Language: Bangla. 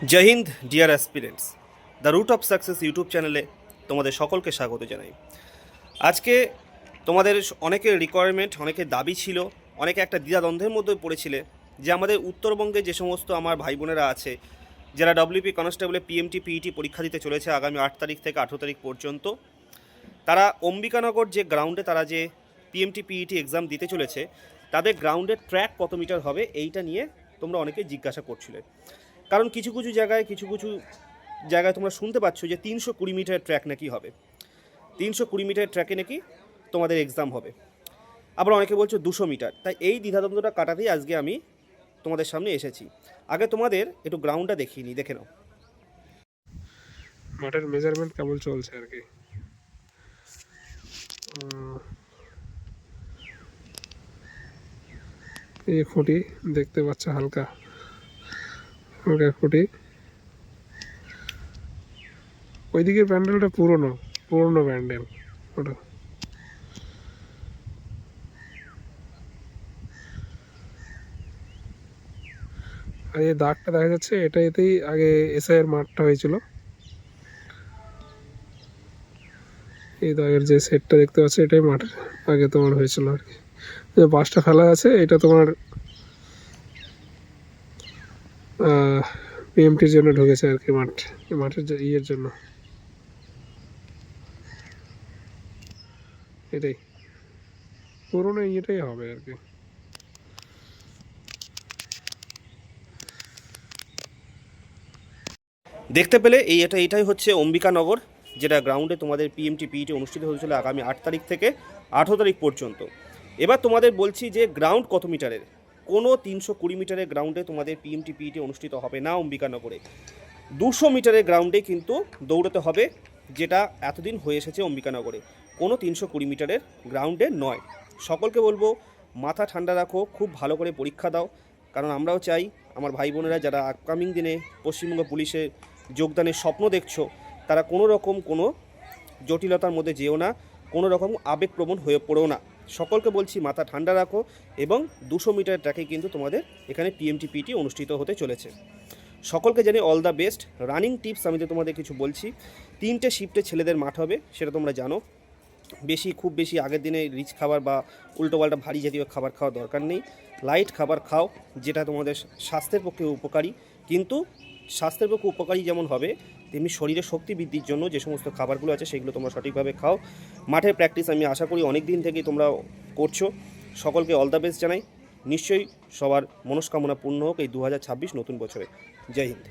Joy Hind dear aspirants, the root of success YouTube চ্যানেলে তোমাদের সকলকে স্বাগত জানাই। আজকে তোমাদের অনেকের রিকোয়ারমেন্ট, অনেকের দাবি ছিল, অনেকে একটা দ্বিধাদ্বন্দ্বের মধ্যে পড়েছিলে যে আমাদের উত্তরবঙ্গে যে সমস্ত আমার ভাই বোনেরা আছে যারা ডব্লিউপি কনস্টেবলে পিএমটি পিইটি পরীক্ষা দিতে চলেছে আগামী 8 তারিখ থেকে 18 তারিখ পর্যন্ত, তারা অম্বিকানগর যে গ্রাউন্ডে তারা যে পিএমটি পিইটি এক্সাম দিতে চলেছে তাদের গ্রাউন্ডের ট্র্যাক কত মিটার হবে এইটা নিয়ে তোমরা অনেকে জিজ্ঞাসা করছিলে। কারণ কিছু কিছু জায়গায় তোমরা শুনতে পাচ্ছ যে 320 মিটার ট্র্যাক নাকি হবে, 320 মিটার ট্র্যাকে নাকি তোমাদের এক্সাম হবে। আবার অনেকে বলছো 200 মিটার। তাই এই দ্বিধাদ্বন্দ্বটা কাটাতেই আজকে আমি তোমাদের সামনে এসেছি। আগে তোমাদের একটু গ্রাউন্ডটা দেখিয়ে নিই, দেখে নাও। মাঠের মেজারমেন্ট কেমন চলছে আর কি। এই খুঁটি দেখতে পাচ্ছ, হালকা হালকা খুঁটি। ওইদিকের প্যান্ডেলটা পুরনো প্যান্ডেল ওটা। আর এই দাগটা দেখা যাচ্ছে, এটাতেই আগে এসআইয়ের মাঠটা হয়েছিল। এই দাগের যে সেটটা দেখতে পাচ্ছ, এটাই মাঠ আগে তোমার হয়েছিল আর কি। যে বাসটা ফেলা আছে, এটা তোমার পিএমটির জন্য ঢুকেছে আর কি, মাঠের ইয়ের জন্য। এটাই পুরোনো ইয়েটাই হবে আর কি। দেখতে পেলে এটাই হচ্ছে অম্বিকানগর, যেটা গ্রাউন্ডে তোমাদের পিএমটি পিইটি অনুষ্ঠিত হয়েছিল আগামী 8 তারিখ থেকে 18 তারিখ পর্যন্ত। এবার তোমাদের বলছি যে গ্রাউন্ড কত মিটারের। কোনো 320 মিটারের গ্রাউন্ডে তোমাদের পিএমটি পিইটি অনুষ্ঠিত হবে না অম্বিকানগরে। 200 মিটারের গ্রাউন্ডে কিন্তু দৌড়াতে হবে, যেটা এতদিন হয়ে এসেছে অম্বিকানগরে। কোনো 320 মিটারের গ্রাউন্ডে নয়। সকলকে বলবো মাথা ঠান্ডা রাখো, খুব ভালো করে পরীক্ষা দাও। কারণ আমরাও চাই আমার ভাই বোনেরা যারা আপকামিং দিনে পশ্চিমবঙ্গ পুলিশে যোগদানের স্বপ্ন দেখছো, তারা কোনো জটিলতার মধ্যে যেও না, কোনো রকম আবেগপ্রবণ হয়ে পড়ো না। সকলকে বলছি মাথা ঠান্ডা রাখো, এবং 200 মিটার ট্র্যাকে কিন্তু তোমাদের এখানে পিএমটি পিইটি অনুষ্ঠিত হতে চলেছে। সকলকে জানি all the best. Running tips আমি তো তোমাদের কিছু বলছি। 3টে শিফটে ছেলেদের মাঠ হবে, সেটা তোমরা জানো। খুব বেশি আগের দিনে রিচ খাবার বা উল্টোপাল্টা ভারী জাতীয় খাবার খাওয়ার দরকার নেই। লাইট খাবার খাও, যেটা তোমাদের স্বাস্থ্যের পক্ষে উপকারী। কিন্তু স্বাস্থ্যের পক্ষে উপকারী যেমন হবে, তেমনি শরীরে শক্তি বৃদ্ধির জন্য যে সমস্ত খাবারগুলো আছে সেগুলো তোমরা সঠিকভাবে খাও। মাঠের প্র্যাকটিস আমি আশা করি অনেক দিন থেকেই তোমরা করছো। সকলকে অল দ্য বেস্ট জানাই। নিশ্চয়ই সবার মনস্কামনা পূর্ণ হোক এই 2026 নতুন বছরে। জয় হিন্দ।